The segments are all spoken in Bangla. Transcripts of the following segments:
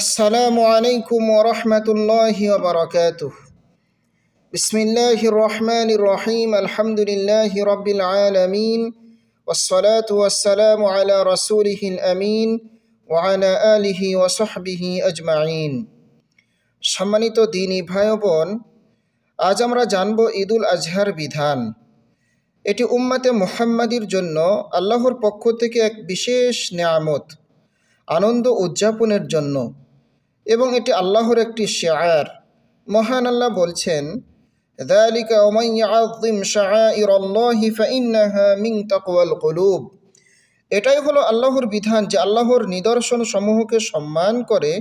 আসসালামু আলাইকুম ওয়া রাহমাতুল্লাহি ওয়া বারাকাতুহু। বিসমিল্লাহির রহমানির রহিম। আলহামদুলিল্লাহি রাব্বিল আলামিন ওয়াসসালাতু ওয়াসসালামু আলা রাসূলিহিল আমিন ওয়া আলা আলিহি ওয়া সাহবিহি আজমাইন। সম্মানিত দ্বীনী ভাই ও বোন, আজ আমরা জানব ঈদুল আজহার বিধান। এটি উম্মতে মুহাম্মাদির জন্য আল্লাহর পক্ষ থেকে এক বিশেষ নেয়ামত, আনন্দ উদযাপনের জন্য, এবং এটি আল্লাহর একটি শিআর। মহান আল্লাহ বলছেন, যালিকা ওয়া মান ইয়াযিম শাআইরাল্লাহি ফাইন্নাহা মিন তাকওয়াল কুলুব। এটাই হলো আল্লাহর বিধান যে আল্লাহর নিদর্শন সমূহকে সম্মান করে,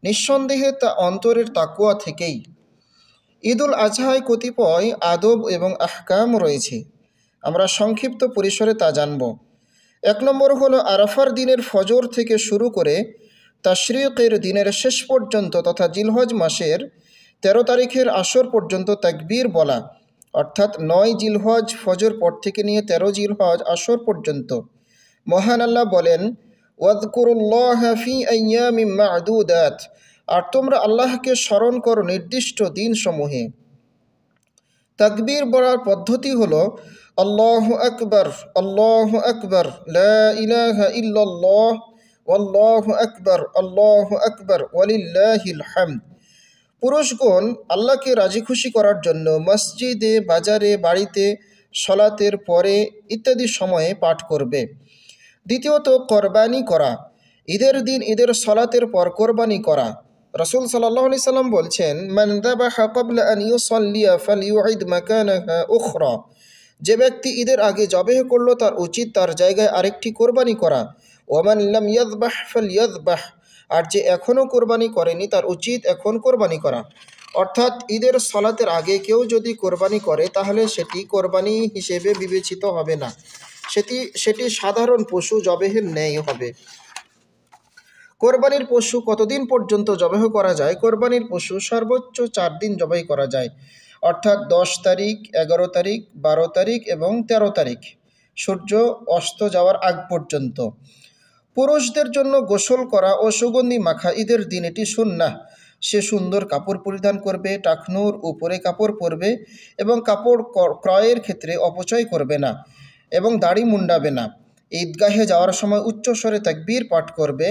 নিঃসন্দেহে তা অন্তরের তাকওয়া থেকেই। ঈদুল আজহায় কতিপয় আদব এবং আহকাম রয়েছে, আমরা সংক্ষিপ্ত পরিসরে তা জানব। 1 নম্বর হলো আরাফার দিনের ফজর থেকে শুরু করে তাশরিকের দিনের শেষ পর্যন্ত তথা জিলহজ মাসের 13 তারিখের আসর পর্যন্ত তাকবীর বলা, অর্থাৎ 9 জিলহজ ফজর পর থেকে নিয়ে 13 জিলহজ আসর পর্যন্ত। মহান আল্লাহ বলেন, ওয়াযকুরুল্লাহা ফি আইয়ামিম মা'দুদাত, আর তোমরা আল্লাহকে স্মরণ করো নির্দিষ্ট দিনসমূহে। তাকবীর বলার পদ্ধতি হলো আল্লাহু আকবার, আল্লাহু আকবার, লা ইলাহা ইল্লাল্লাহ, আল্লাহু আকবার ওয়ালিল্লাহিল হামদ। পুরুষগণ আল্লাহকে রাজি খুশি করার জন্য মসজিদে, বাজারে, বাড়িতে, সলাতের পরে ইত্যাদি সময়ে পাঠ করবে। দ্বিতীয়ত, কোরবানি করা। ঈদের দিন ঈদের সলাতের পর কোরবানি করা। রাসূল সাল্লাল্লাহু আলাইহি সাল্লাম বলছেন, মান যাবাহা ক্বাবলা আন ইউসাল্লিয়া ফালইউঈদ মাকানাহা উখরা। যে ব্যক্তি ঈদের আগে জবেহ করলো তার উচিত তার জায়গায় আরেকটি কোরবানি করা। ওমান লাম ইয়াযবাহ ফালইয়াযবাহ, আর যে এখনও কোরবানি করেনি তার উচিত এখন কোরবানি করা। অর্থাৎ ঈদের সলাতের আগে কেউ যদি কোরবানি করে তাহলে সেটি কোরবানি হিসেবে বিবেচিত হবে না, সেটি সাধারণ পশু জবেহের ন্যায় হবে। কোরবানির পশু কতদিন পর্যন্ত জবেহ করা যায়? কোরবানির পশু সর্বোচ্চ 4 দিন জবাই করা যায়, অর্থাৎ 10 তারিখ, 11 তারিখ, 12 তারিখ এবং 13 তারিখ, সূর্য অস্ত যাওয়ার আগ পর্যন্ত। পুরুষদের জন্য গোসল করা ও সুগন্ধি মাখা ঈদের দিন এটি সুন্নাহ। সে সুন্দর কাপড় পরিধান করবে, টাকনুর উপরে কাপড় পরবে এবং কাপড় ক্রয়ের ক্ষেত্রে অপচয় করবে না এবং দাড়ি মুন্ডাবে না। ঈদগাহে যাওয়ার সময় উচ্চ স্বরে তাকবীর পাঠ করবে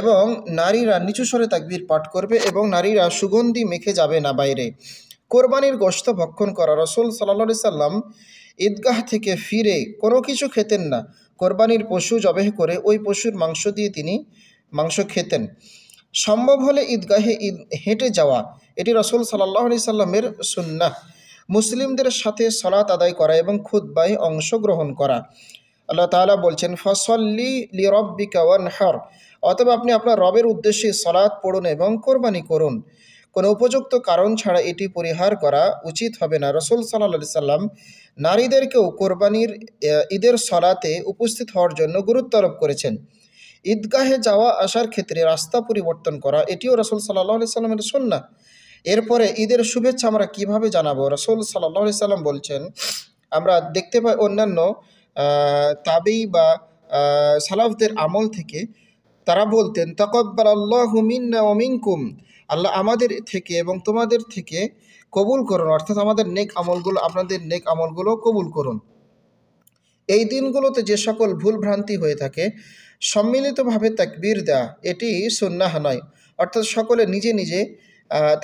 এবং নারীরা নিচু স্বরে তাকবীর পাঠ করবে এবং নারীরা সুগন্ধি মেখে যাবে না বাইরে। কোরবানির গোশত ভক্ষণ করা। রাসূল সাল্লাল্লাহু আলাইহি সাল্লাম ঈদগাহ থেকে ফিরে কোনো কিছু খেতেন না। কোরবানির পশু জবেহ করে ওই পশুর মাংস দিয়ে তিনি মাংস খেতেন। সম্ভব হলে ঈদগাহে হেঁটে যাওয়া, এটি রাসূল সাল্লাল্লাহু আলাইহি সাল্লামের সুন্নাহ। মুসলিমদের সাথে সালাত আদায় করা এবং খুতবায় অংশগ্রহণ করা। আল্লাহ তাআলা বলছেন, ফাসল্লি লিরাব্বিকা ওয়ানহার, অতএব আপনি আপনার রবের উদ্দেশ্যে সালাত পড়ুন এবং কোরবানি করুন। কোনো উপযুক্ত কারণ ছাড়া এটি পরিহার করা উচিত হবে না। রাসূল সাল্লাল্লাহু আলাইহি সাল্লাম নারীদেরকেও কোরবানির ঈদের সলাতে উপস্থিত হওয়ার জন্য গুরুত্ব আরোপ করেছেন। ঈদগাহে যাওয়া আসার ক্ষেত্রে রাস্তা পরিবর্তন করা, এটিও রাসূল সাল্লাল্লাহু আলাইহি সাল্লামের সুন্নাহ। এরপরে ঈদের শুভেচ্ছা আমরা কিভাবে জানাবো? রাসূল সাল্লাল্লাহু আলাইহি সাল্লাম বলছেন, আমরা দেখতে পাই অন্যান্য তাবেঈ বা সালাফদের আমল থেকে তারা বলতেন, তাকাব্বালাল্লাহু মিন্না ওয়া মিনকুম, আল্লাহ আমাদের থেকে এবং তোমাদের থেকে কবুল করুন, অর্থাৎ আমাদের নেক আমলগুলো, আপনাদের নেক আমলগুলো কবুল করুন। এই দিনগুলোতে যে সকল ভুলভ্রান্তি হয়ে থাকে, সম্মিলিতভাবে তাকবীর দেয়া এটি সুন্নাহ নয়, অর্থাৎ সকলে নিজে নিজে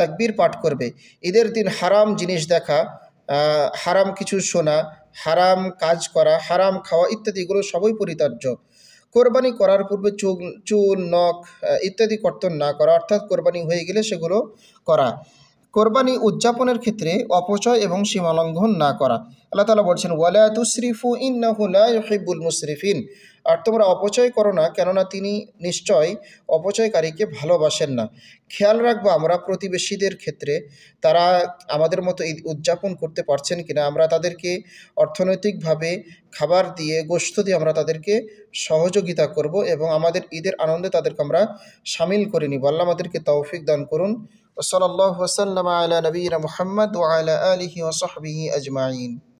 তাকবীর পাঠ করবে। ঈদের দিন হারাম জিনিস দেখা, হারাম কিছু শোনা, হারাম কাজ করা, হারাম খাওয়া ইত্যাদিগুলো সবই পরিত্যাজ্য। কোরবানি করার পূর্বে চুল, নখ ইত্যাদি কর্তন না করা, অর্থাৎ কোরবানি হয়ে গেলে সেগুলো করা। কোরবানি উদযাপনের ক্ষেত্রে অপচয় এবং সীমালঙ্ঘন না করা। আল্লাহ তাআলা বলছেন, ওয়ালা তুসরিফু ইন্নাহু লা ইউহিব্বুল মুসরিফিন, আর তোমরা অপচয় করো না, কেননা তিনি নিশ্চয় অপচয়কারীকে ভালোবাসেন না। খেয়াল রাখবো আমরা প্রতিবেশীদের ক্ষেত্রে, তারা আমাদের মতো ঈদ উদযাপন করতে পারছেন কিনা। আমরা তাদেরকে অর্থনৈতিকভাবে খাবার দিয়ে, গোশত দিয়ে আমরা তাদেরকে সহযোগিতা করব এবং আমাদের ঈদের আনন্দে তাদেরকে আমরা সামিল করে নিব। আল্লাহ আমাদেরকে তৌফিক দান করুন। ওয়া সাল্লাল্লাহু ওয়া সাল্লামা আলা নবিয়িনা মুহাম্মদ ওয়া আলা আলিহি ওয়া সাহবিহি আজমাইন।